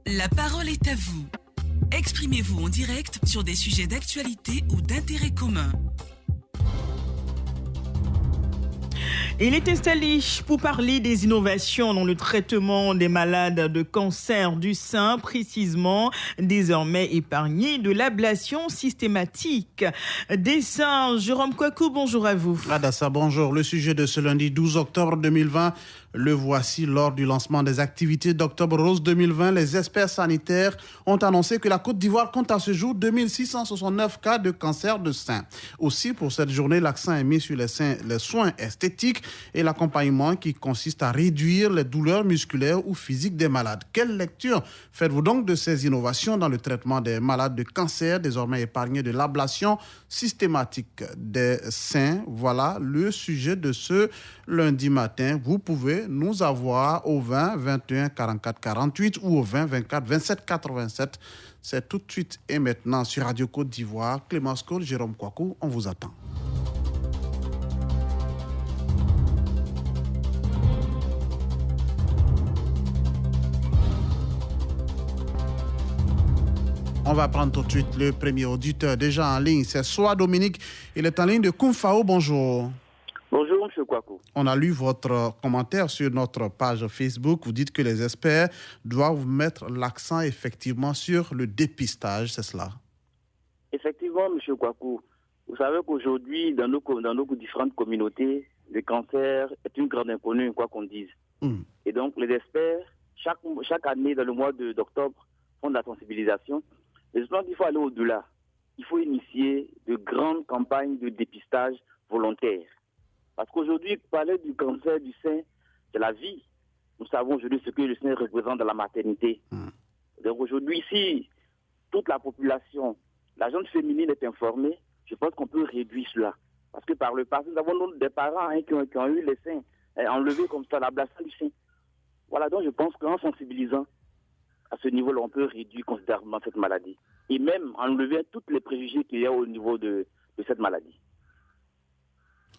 La parole est à vous. Exprimez-vous en direct sur des sujets d'actualité ou d'intérêt commun. Il est installé pour parler des innovations dans le traitement des malades de cancer du sein, précisément désormais épargnés de l'ablation systématique des seins. Jérôme Kouakou, bonjour à vous. Adassa, bonjour. Le sujet de ce lundi 12 octobre 2020, le voici. Lors du lancement des activités d'Octobre Rose 2020, les experts sanitaires ont annoncé que la Côte d'Ivoire compte à ce jour 2669 cas de cancer de sein. Aussi, pour cette journée, l'accent est mis sur les soins esthétiques et l'accompagnement qui consiste à réduire les douleurs musculaires ou physiques des malades. Quelle lecture faites-vous donc de ces innovations dans le traitement des malades de cancer, désormais épargnés de l'ablation systématique des seins? Voilà le sujet de ce lundi matin. Vous pouvez nous avoir au 20 21 44 48 ou au 20 24 27 87. C'est tout de suite et maintenant sur Radio Côte d'Ivoire. Clémence Cole, Jérôme Kouakou, on vous attend. On va prendre tout de suite le premier auditeur déjà en ligne. C'est Soa Dominique. Il est en ligne de Koumfao. Bonjour. Bonjour, M. Kouakou. On a lu votre commentaire sur notre page Facebook. Vous dites que les experts doivent mettre l'accent effectivement sur le dépistage, c'est cela? Effectivement, M. Kouakou. Vous savez qu'aujourd'hui, dans nos différentes communautés, le cancer est une grande inconnue, quoi qu'on dise. Et donc, les experts, chaque année, dans le mois d'octobre, font de la sensibilisation. Mais je pense qu'il faut aller au-delà. Il faut initier de grandes campagnes de dépistage volontaire. Parce qu'aujourd'hui, parler du cancer du sein, c'est la vie. Nous savons aujourd'hui ce que le sein représente dans la maternité. Donc aujourd'hui, si toute la population, la jeune féminine est informée, je pense qu'on peut réduire cela. Parce que par le passé, nous avons des parents qui ont eu les seins enlevés comme ça, l'ablation du sein. Voilà, donc je pense qu'en sensibilisant à ce niveau-là, on peut réduire considérablement cette maladie. Et même enlever tous les préjugés qu'il y a au niveau de cette maladie.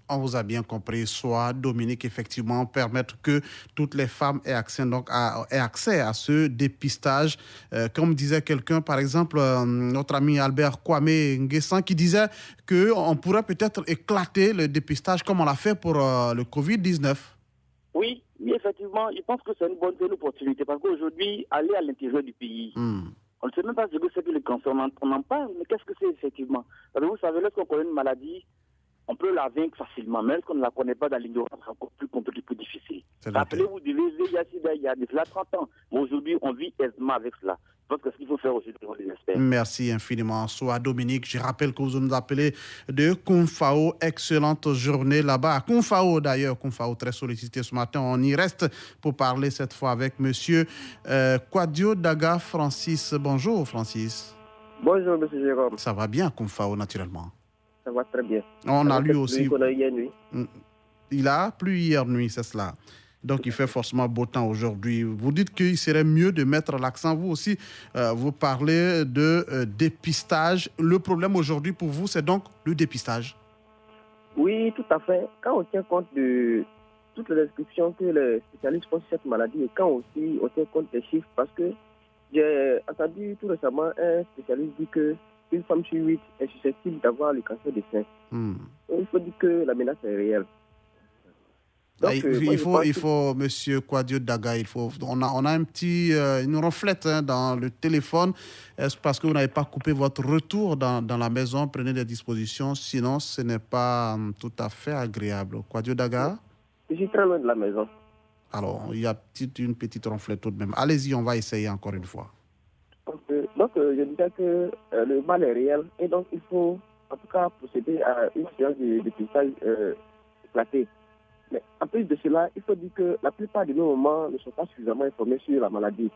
On vous a bien compris, soit Dominique, effectivement, permettre que toutes les femmes aient accès à ce dépistage. Comme disait quelqu'un, par exemple, notre ami Albert Kwame Nguessan, qui disait qu'on pourrait peut-être éclater le dépistage comme on l'a fait pour le Covid-19. Oui, effectivement, je pense que c'est une bonne opportunité parce qu'aujourd'hui, aller à l'intérieur du pays, on ne sait même pas ce que c'est que le cancer. On en parle, mais qu'est-ce que c'est effectivement? Parce que vous savez, lorsqu'on connaît une maladie, on peut la vaincre facilement, mais lorsqu'on ne la connaît pas dans l'ignorance, c'est encore plus compliqué, plus difficile. Rappelez-vous du VIH-Sida il y a déjà 30 ans, mais aujourd'hui, on vit aisément avec cela. Je pense que ce qu'il faut faire aujourd'hui, on les espère. Merci infiniment, Soa Dominique. Je rappelle que vous nous appelez de Koumfao. Excellente journée là-bas. À Koumfao, d'ailleurs, Koumfao très sollicité ce matin. On y reste pour parler cette fois avec monsieur Kwadio Daga Francis. Bonjour, Francis. Bonjour, M. Jérôme. Ça va bien, Koumfao, naturellement. Ça va très bien. On a lu aussi. Hier nuit. Il a plu hier nuit, c'est cela. Donc, il fait forcément beau temps aujourd'hui. Vous dites qu'il serait mieux de mettre l'accent. Vous aussi, vous parlez de dépistage. Le problème aujourd'hui pour vous, c'est donc le dépistage. Oui, tout à fait. Quand on tient compte de toutes les descriptions que les spécialistes font sur cette maladie et quand aussi on tient compte des chiffres, parce que j'ai entendu tout récemment un spécialiste dire qu'une femme sur 8 est susceptible d'avoir le cancer des seins. Il faut dire que la menace est réelle. Donc, il faut, Monsieur Kwadio Daga, on a une ronflette dans le téléphone. Est-ce parce que vous n'avez pas coupé votre retour dans la maison? Prenez des dispositions, sinon ce n'est pas tout à fait agréable. Kwadio Daga? Je suis très loin de la maison. Alors, il y a une petite ronflette tout de même. Allez-y, on va essayer encore une fois. Donc, je disais que le mal est réel et donc il faut en tout cas procéder à une séance de dépistage éclatée. Mais en plus de cela, il faut dire que la plupart de nos mamans ne sont pas suffisamment informées sur la maladie,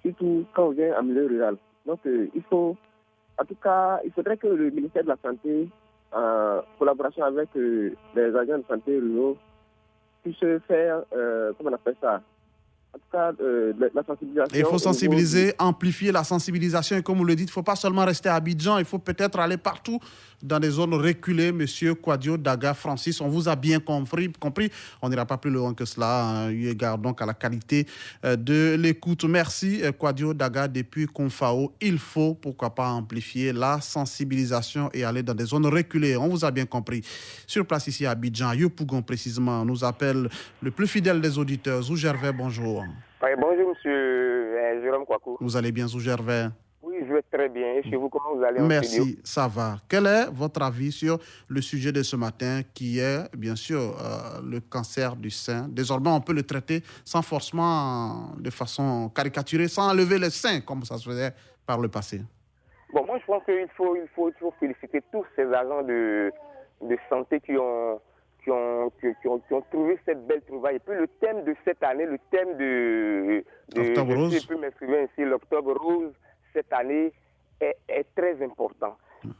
surtout quand on vient en milieu rural. Donc, il faudrait que le ministère de la Santé, en collaboration avec les agents de santé ruraux, puisse faire, comment on appelle ça, en tout cas, la sensibilisation. Il faut sensibiliser, amplifier la sensibilisation. Et comme vous le dites, il ne faut pas seulement rester à Abidjan, il faut peut-être aller partout dans des zones reculées. Monsieur Kouadio Daga Francis, on vous a bien compris. On n'ira pas plus loin que cela, eu égard donc à la qualité de l'écoute. Merci Kouadio Daga depuis Confao. Il faut, pourquoi pas, amplifier la sensibilisation et aller dans des zones reculées. On vous a bien compris. Sur place ici à Abidjan, Yopougon précisément, nous appelle le plus fidèle des auditeurs, Zou Gervais, bonjour. Oui, bonjour, monsieur Jérôme Kouakou. Vous allez bien, Zou Gervais? Oui, je vais très bien. Et chez vous, comment vous allez? Merci, ça va. Quel est votre avis sur le sujet de ce matin qui est, bien sûr, le cancer du sein? Désormais, on peut le traiter sans forcément, de façon caricaturée, sans enlever le sein, comme ça se faisait par le passé. Bon, moi, je pense qu'il faut toujours féliciter tous ces agents de santé qui ont trouvé cette belle trouvaille. Et puis le thème de cette année, le thème de Octobre Rose. Je peux m'exprimer ainsi, l'Octobre Rose, cette année est très important.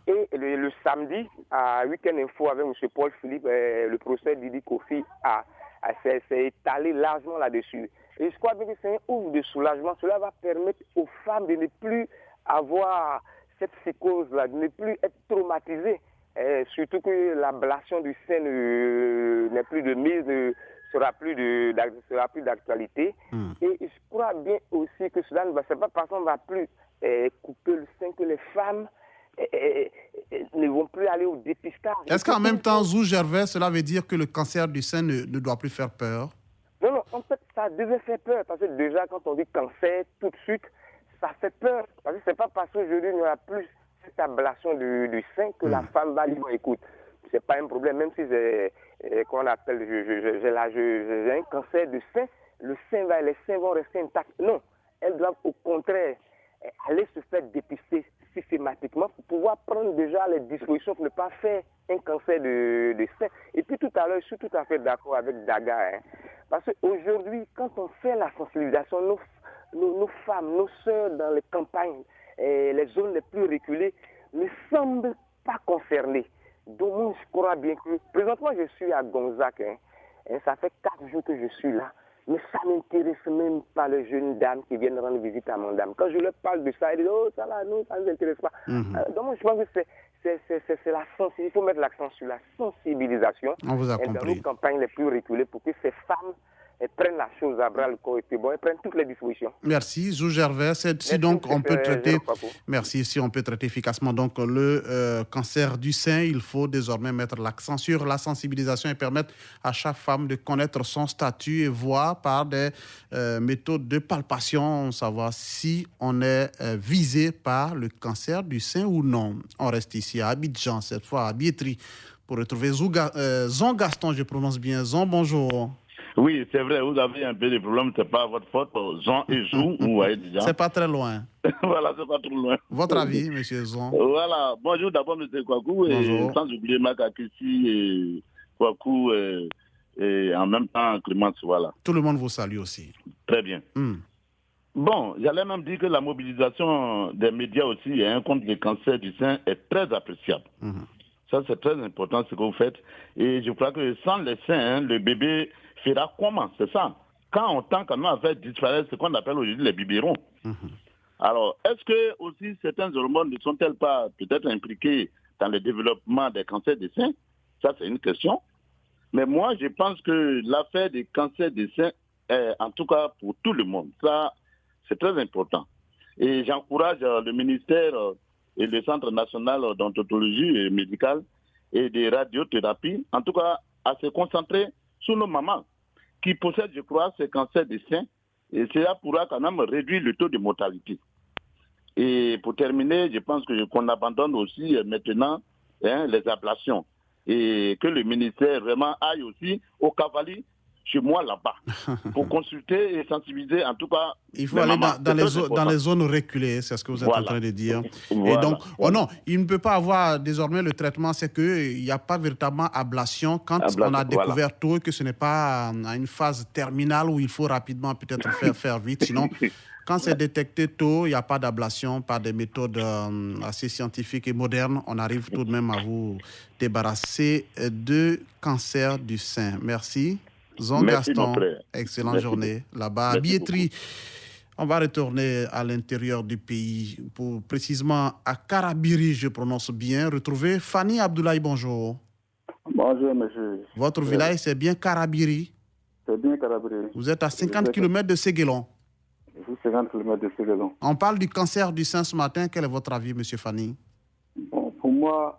Et le samedi, à Week-end Info avec M. Paul Philippe, le professeur Didi Kofi s'est étalé largement là-dessus. Et je crois bien que c'est un ouvre de soulagement. Cela va permettre aux femmes de ne plus avoir cette psychose-là, de ne plus être traumatisées. Surtout que l'ablation du sein n'est plus de mise, sera plus d'actualité. Et je crois bien aussi que cela ne va pas parce qu'on ne va plus couper le sein, que les femmes ne vont plus aller au dépistage. Est-ce qu'en même temps, Zou Gervais, cela veut dire que le cancer du sein ne doit plus faire peur? Non, en fait, ça devait faire peur. Parce que déjà, quand on dit cancer, tout de suite, ça fait peur. Parce que ce n'est pas parce qu'aujourd'hui, il n'y aura plus cette ablation du sein que la femme va dire, écoute, c'est pas un problème, même si j'ai un cancer du sein, les seins vont rester intacts. Non, elles doivent au contraire aller se faire dépister systématiquement pour pouvoir prendre déjà les dispositions pour ne pas faire un cancer de sein. Et puis tout à l'heure, je suis tout à fait d'accord avec Daga, parce qu'aujourd'hui, quand on fait la sensibilisation, nos femmes, nos sœurs dans les campagnes, les zones les plus reculées ne semblent pas concernées. Donc moi, je crois bien que... Présentement, je suis à Gonzac. Ça fait 4 jours que je suis là. Mais ça ne m'intéresse même pas les jeunes dames qui viennent rendre visite à mon dame. Quand je leur parle de ça, ils disent « Oh, ça va, non, ça ne nous intéresse pas. Donc moi, je pense que c'est la sensibilisation. Il faut mettre l'accent sur la sensibilisation. On vous a compris. Dans nos campagnes les plus reculées pour que ces femmes prennent la chose à bras le corps et bon, elles prennent toutes les dispositions. Merci, Zou Gervais. Si donc on peut traiter, merci, si on peut traiter efficacement donc le cancer du sein, il faut désormais mettre l'accent sur la sensibilisation et permettre à chaque femme de connaître son statut et voir par des méthodes de palpation, savoir si on est visé par le cancer du sein ou non. On reste ici à Abidjan, cette fois à Biétri, pour retrouver Zon Gaston, je prononce bien. Zon, bonjour. Oui, c'est vrai, vous avez un peu de problème, c'est pas votre faute. Jean et Zou, vous voyez déjà. C'est pas très loin. Voilà, c'est pas trop loin. Votre avis, M. Zon? Voilà, bonjour d'abord, M. Kouakou, et sans oublier Makakissi et Kouakou, et en même temps Clémence, voilà. Tout le monde vous salue aussi. Très bien. Bon, j'allais même dire que la mobilisation des médias aussi contre le cancer du sein est très appréciable. Ça, c'est très important ce que vous faites. Et je crois que sans les seins, le bébé fera comment? C'est ça. Quand on tend quand même à faire disparaître ce qu'on appelle aujourd'hui les biberons. Alors, est-ce que aussi certaines hormones ne sont-elles pas peut-être impliquées dans le développement des cancers des seins? Ça, c'est une question. Mais moi, je pense que l'affaire des cancers des seins est, en tout cas pour tout le monde, ça, c'est très important. Et j'encourage le ministère et le Centre national d'odontologie médicale et de radiothérapie, en tout cas, à se concentrer sur nos mamans qui possèdent, je crois, ces cancers des seins, et cela pourra quand même réduire le taux de mortalité. Et pour terminer, je pense qu'on abandonne aussi maintenant les ablations et que le ministère vraiment aille aussi au cavalier chez moi là-bas pour consulter et sensibiliser en tout cas. Il faut aller dans les zones reculées, c'est ce que vous êtes en train de dire. Et donc, non, il ne peut pas avoir désormais le traitement, c'est qu'il n'y a pas véritablement ablation quand on a découvert tôt que ce n'est pas à une phase terminale où il faut rapidement peut-être faire vite. Sinon, quand c'est détecté tôt, il n'y a pas d'ablation par des méthodes assez scientifiques et modernes. On arrive tout de même à vous débarrasser de cancer du sein. Merci. Zon Merci, Gaston, mon frère. excellente Merci journée là-bas. Merci Billetterie. On va retourner à l'intérieur du pays, pour précisément à Karabiri, je prononce bien. Retrouver Fanny Abdoulaye, bonjour. Bonjour, monsieur. Votre village, c'est bien Karabiri? C'est bien Karabiri. Vous êtes à 50 km de Séguélon. Je suis 50 km de Séguélon. On parle du cancer du sein ce matin. Quel est votre avis, monsieur Fanny? Bon, pour moi,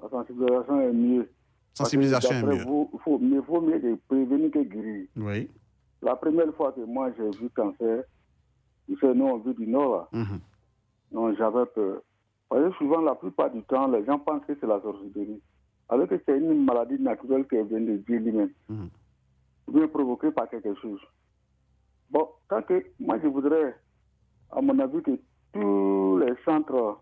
la sensibilisation est mieux. Sensibilisation est mieux. Il faut mieux de prévenir que guérir. Oui. La première fois que moi j'ai vu cancer, nous on vit du Nord. Donc j'avais peur. Parce que souvent, la plupart du temps, les gens pensent que c'est la sorcellerie. Alors que c'est une maladie naturelle qui vient de Dieu lui-même. Ou bien provoquée par quelque chose. Bon, tant que moi je voudrais, à mon avis, que tous les centres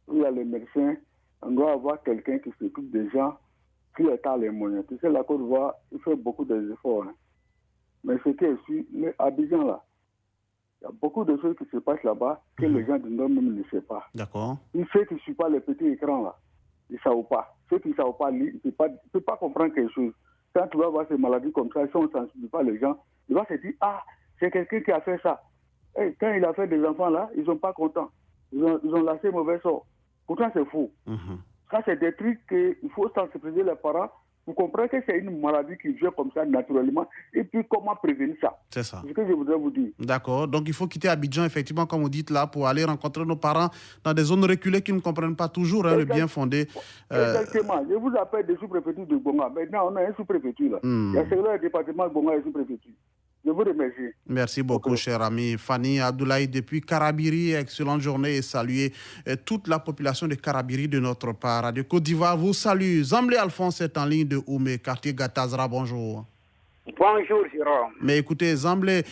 où il y a les médecins, on doit avoir quelqu'un qui s'occupe des gens qui a les moyens. Tu sais, la Côte d'Ivoire, il fait beaucoup d'efforts. Mais ce qui est sûr, à Abidjan, là, il y a beaucoup de choses qui se passent là-bas que les gens du Nord même ne savent pas. D'accord. Ceux qui ne suivent pas les petits écrans, là, ils ne savent pas. Ceux qui ne savent pas lire, ils ne peuvent pas comprendre quelque chose. Quand tu vas voir ces maladies comme ça, si on ne sensibilise pas les gens, ils vont se dire, ah, c'est quelqu'un qui a fait ça. Et quand il a fait des enfants là, ils ne sont pas contents. Ils ont lâché mauvais sort. Pourtant, c'est faux. Ça, c'est des trucs qu'il faut sensibiliser les parents pour comprendre que c'est une maladie qui vient comme ça naturellement. Et puis, comment prévenir ça? C'est ça. C'est ce que je voudrais vous dire. D'accord. Donc, il faut quitter Abidjan, effectivement, comme vous dites là, pour aller rencontrer nos parents dans des zones reculées qui ne comprennent pas toujours le bien fondé. Exactement. Je vous appelle des sous-préfectures de Gonga. Maintenant, on a un sous-préfecture là. Il y a le département de Gonga et sous-préfecture. Je vous remercie. Merci beaucoup, cher ami. Fanny Abdoulaye, depuis Karabiri, excellente journée et saluer toute la population de Karabiri de notre part. Radio Côte d'Ivoire vous salue. Zamblé Alphonse est en ligne de Oumé, quartier Gatazra. Bonjour. Bonjour, Jérôme. Mais écoutez, Zamblé,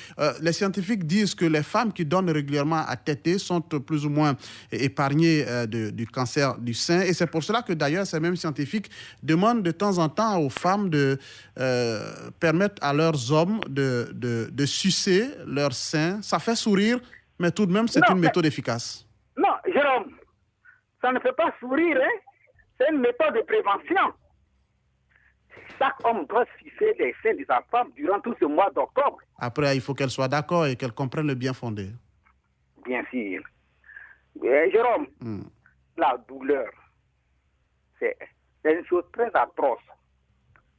les scientifiques disent que les femmes qui donnent régulièrement à téter sont plus ou moins épargnées du cancer du sein. Et c'est pour cela que d'ailleurs, ces mêmes scientifiques demandent de temps en temps aux femmes de permettre à leurs hommes de sucer leur sein. Ça fait sourire, mais tout de même, c'est une méthode efficace. Non, Jérôme, ça ne fait pas sourire, hein? C'est une méthode de prévention. Chaque homme doit sucer les seins de sa femme durant tout ce mois d'octobre. Après, il faut qu'elle soit d'accord et qu'elle comprenne le bien fondé. Bien sûr. Jérôme, la douleur, c'est une chose très atroce.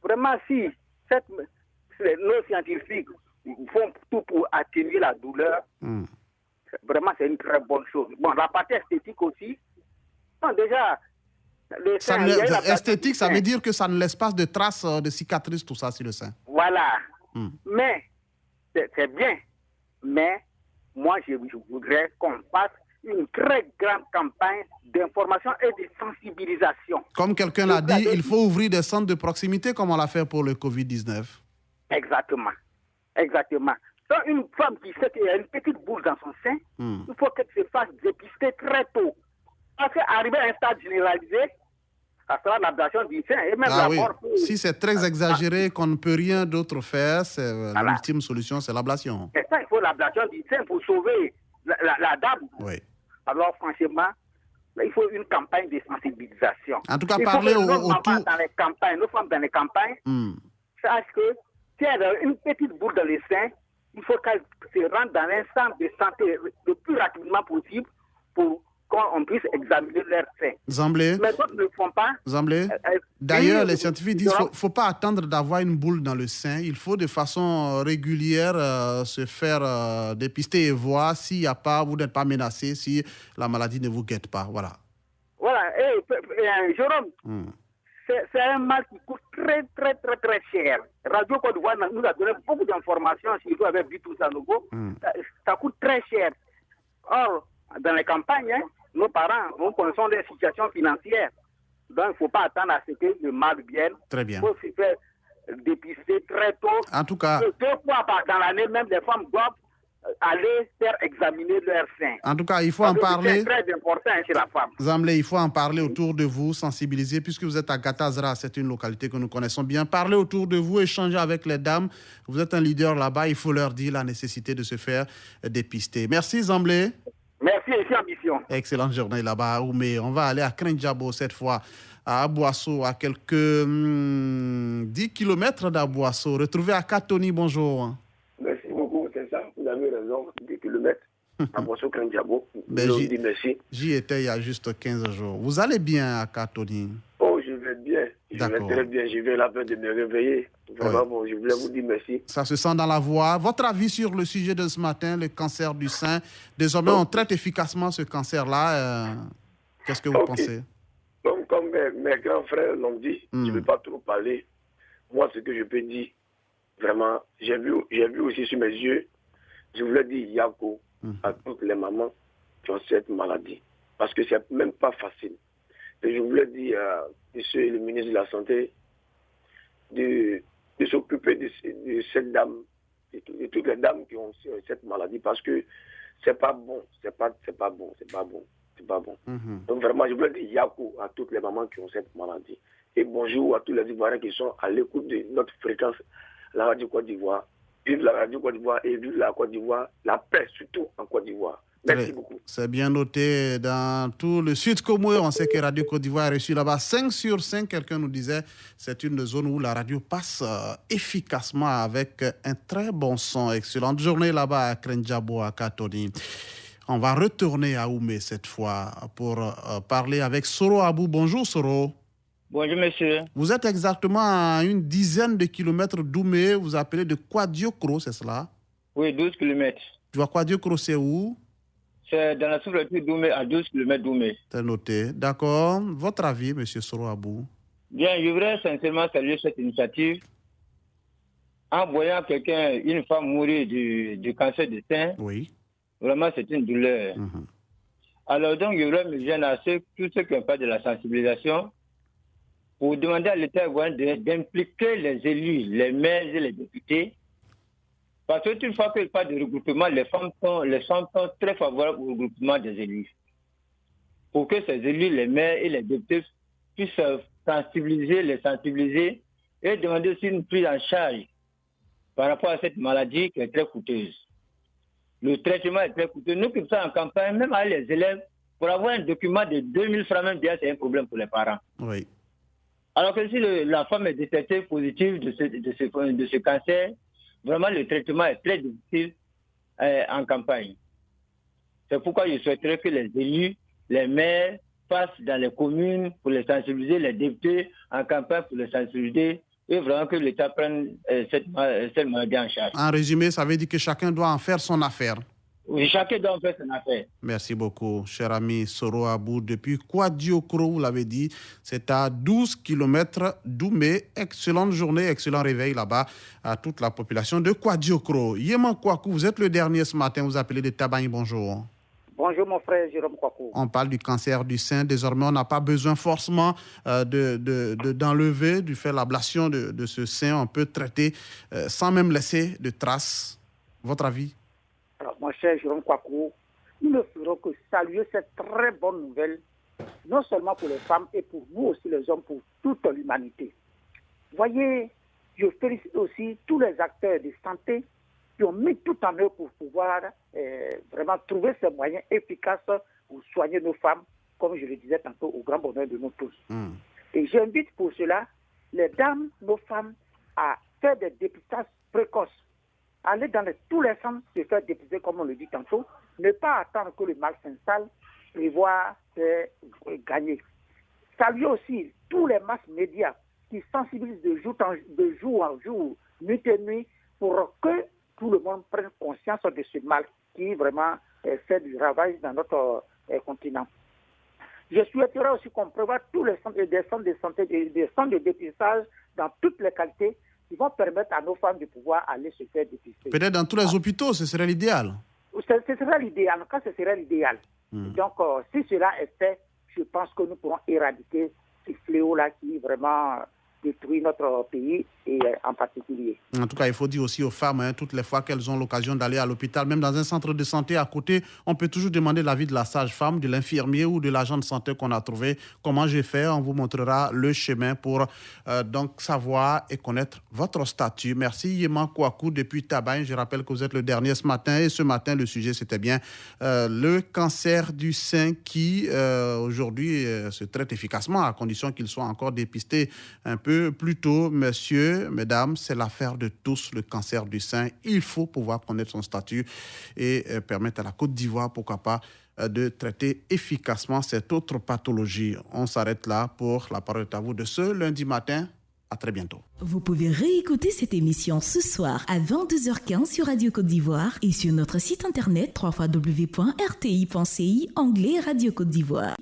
Vraiment, si nos scientifiques font tout pour atténuer la douleur, vraiment, c'est une très bonne chose. Bon, la partie esthétique aussi. Bon, déjà... Esthétique, ça veut dire que ça ne laisse pas de traces de cicatrices, tout ça, sur le sein. Voilà. Mais, c'est bien. Mais, moi, je voudrais qu'on fasse une très grande campagne d'information et de sensibilisation. Comme quelqu'un l'a dit, il faut ouvrir des centres de proximité comme on l'a fait pour le Covid-19. Exactement. Exactement. Quand une femme qui sait qu'il y a une petite boule dans son sein, il faut qu'elle se fasse dépister très tôt. Parce qu'arriver à un stade généralisé, ça sera l'ablation du sein et même la mort. Si c'est très exagéré, qu'on ne peut rien d'autre faire, c'est l'ultime solution, c'est l'ablation. C'est ça, il faut l'ablation du sein pour sauver la dame. Oui. Alors franchement, il faut une campagne de sensibilisation. En tout cas, parler autour... Nos femmes dans les campagnes, sachent que si elle a une petite boule dans les seins, il faut qu'elle se rende dans un centre de santé le plus rapidement possible pour qu'on puisse examiner leur sein. Zamblé. Mais d'autres ne le font pas. Zamblé. D'ailleurs, les scientifiques disent qu'il ne faut pas attendre d'avoir une boule dans le sein. Il faut de façon régulière se faire dépister et voir s'il n'y a pas, vous n'êtes pas menacé, si la maladie ne vous guette pas. Voilà. Voilà. Et Jérôme, c'est un mal qui coûte très, très, très, très cher. Radio Côte d'Ivoire nous a donné beaucoup d'informations, surtout avec Vitou Sanogo. Ça coûte très cher. Or, dans les campagnes, nos parents, nous connaissons des situations financières. Donc, il ne faut pas attendre à ce que le mal vienne. Très bien. Il faut se faire dépister très tôt. En tout cas... 2 fois dans l'année, même les femmes doivent aller faire examiner leur sein. En tout cas, il faut en parler. C'est très important chez la femme. Zamblé, il faut en parler autour de vous, sensibiliser, puisque vous êtes à Gatazra, c'est une localité que nous connaissons bien. Parlez autour de vous, échangez avec les dames. Vous êtes un leader là-bas, il faut leur dire la nécessité de se faire dépister. Merci Zamblé. Merci. Merci et ambition. Excellente journée là-bas à Oumé. On va aller à Krenjabo cette fois, à Abouasso, à quelques 10 km d'Abouasso. Retrouvé à Katoni, bonjour. Merci beaucoup, c'est ça. Vous avez raison, 10 km. Abouasso, Krenjabo. Merci. J'y étais il y a juste 15 jours. Vous allez bien à Katoni? Oh, je vais bien. Je vais très bien. Je vais la peine de me réveiller. Vraiment, bon, je voulais vous dire merci. Ça se sent dans la voix. Votre avis sur le sujet de ce matin, le cancer du sein? Désormais, on traite efficacement ce cancer-là. Qu'est-ce que vous pensez? Comme mes grands frères l'ont dit, je ne vais pas trop parler. Moi, ce que je peux dire, vraiment, j'ai vu aussi sur mes yeux, je voulais dire Yako à toutes les mamans qui ont cette maladie. Parce que c'est même pas facile. Et je voulais dire à monsieur le ministre de la Santé de s'occuper de cette dame, de toutes les dames qui ont cette maladie, parce que c'est pas bon, c'est pas bon. Donc vraiment, je voulais dire Yakou à toutes les mamans qui ont cette maladie. Et bonjour à tous les Ivoiriens qui sont à l'écoute de notre fréquence, la radio Côte d'Ivoire. Vive la radio Côte d'Ivoire et vive la Côte d'Ivoire, la paix surtout en Côte d'Ivoire. Merci beaucoup. C'est bien noté. Dans tout le sud Comore, on sait que Radio Côte d'Ivoire est reçue là-bas 5 sur 5. Quelqu'un nous disait c'est une zone où la radio passe efficacement avec un très bon son. Excellente journée là-bas à Krenjabo, à Katoni. On va retourner à Oumé cette fois pour parler avec Soro Abou. Bonjour Soro. Bonjour monsieur. Vous êtes exactement à une dizaine de kilomètres d'Oumé. Vous appelez de Kwadiokro, c'est cela? Oui, 12 kilomètres. Tu vois, Kwadiokro, c'est où? C'est dans la sous-préfecture d'Oumé, à 12 km d'Oumé. C'est noté. D'accord. Votre avis, M. Soro Abou? Bien, je voudrais sincèrement saluer cette initiative. En voyant une femme mourir du cancer du sein, oui. Vraiment, c'est une douleur. Alors donc, je voudrais me joindre à tous ceux qui ont fait de la sensibilisation pour demander à l'État d'impliquer les élus, les maires et les députés. Parce qu'une fois qu'il parle de regroupement, les femmes sont très favorables au regroupement des élus. Pour que ces élus, les maires et les députés puissent les sensibiliser et demander aussi une prise en charge par rapport à cette maladie qui est très coûteuse. Le traitement est très coûteux. Nous qui sommes en campagne, même avec les élèves, pour avoir un document de 2000 francs, même bien, c'est un problème pour les parents. Oui. Alors que si la femme est détectée positive de ce cancer, vraiment, le traitement est très difficile en campagne. C'est pourquoi je souhaiterais que les élus, les maires, passent dans les communes pour les sensibiliser, les députés en campagne pour les sensibiliser, et vraiment que l'État prenne cette maladie en charge. En résumé, ça veut dire que chacun doit en faire son affaire. Oui, chacun doit en faire son affaire. Merci beaucoup, cher ami Soro Abou. Depuis Kwadiokro, vous l'avez dit, c'est à 12 km d'Oumé. Excellente journée, excellent réveil là-bas à toute la population de Kwadiokro. Yéman Kwaku, vous êtes le dernier ce matin, vous appelez de Tabagne, bonjour. Bonjour mon frère Jérôme Kwaku. On parle du cancer du sein. Désormais, on n'a pas besoin forcément d'enlever, de faire l'ablation de ce sein. On peut traiter sans même laisser de traces. Votre avis? Alors, mon cher Jérôme Kwaku, nous ne ferons que saluer cette très bonne nouvelle, non seulement pour les femmes et pour nous aussi les hommes, pour toute l'humanité. Voyez, je félicite aussi tous les acteurs de santé qui ont mis tout en œuvre pour pouvoir vraiment trouver ces moyens efficaces pour soigner nos femmes, comme je le disais tantôt, au grand bonheur de nous tous. Et j'invite pour cela les dames, nos femmes, à faire des dépistages précoces. Aller dans tous les centres se faire dépister, comme on le dit tantôt, ne pas attendre que le mal s'installe, prévoir gagner. Saluer aussi tous les masses médias qui sensibilisent de jour en jour, nuit et nuit, pour que tout le monde prenne conscience de ce mal qui vraiment fait du ravage dans notre continent. Je souhaiterais aussi qu'on prévoie tous les centres de santé, des centres de dépistage dans toutes les qualités qui vont permettre à nos femmes de pouvoir aller se faire dépister. Peut-être dans tous les hôpitaux, ce serait l'idéal. Ce serait l'idéal, en tout cas ce serait l'idéal. Donc si cela est fait, je pense que nous pourrons éradiquer ce fléau-là qui vraiment détruit notre pays et en particulier. En tout cas, il faut dire aussi aux femmes, toutes les fois qu'elles ont l'occasion d'aller à l'hôpital, même dans un centre de santé à côté, on peut toujours demander l'avis de la sage-femme, de l'infirmier ou de l'agent de santé qu'on a trouvé. Comment j'ai fait? On vous montrera le chemin pour donc savoir et connaître votre statut. Merci Yema Kouakou depuis Tabagne. Je rappelle que vous êtes le dernier ce matin et ce matin, le sujet c'était bien le cancer du sein qui aujourd'hui se traite efficacement à condition qu'il soit encore dépisté un peu plus tôt. Messieurs, mesdames, c'est l'affaire de tous, le cancer du sein. Il faut pouvoir connaître son statut et permettre à la Côte d'Ivoire, pourquoi pas, de traiter efficacement cette autre pathologie. On s'arrête là pour la parole à vous de ce lundi matin. À très bientôt. Vous pouvez réécouter cette émission ce soir à 22h15 sur Radio Côte d'Ivoire et sur notre site internet www.rti.ci onglet Radio Côte d'Ivoire.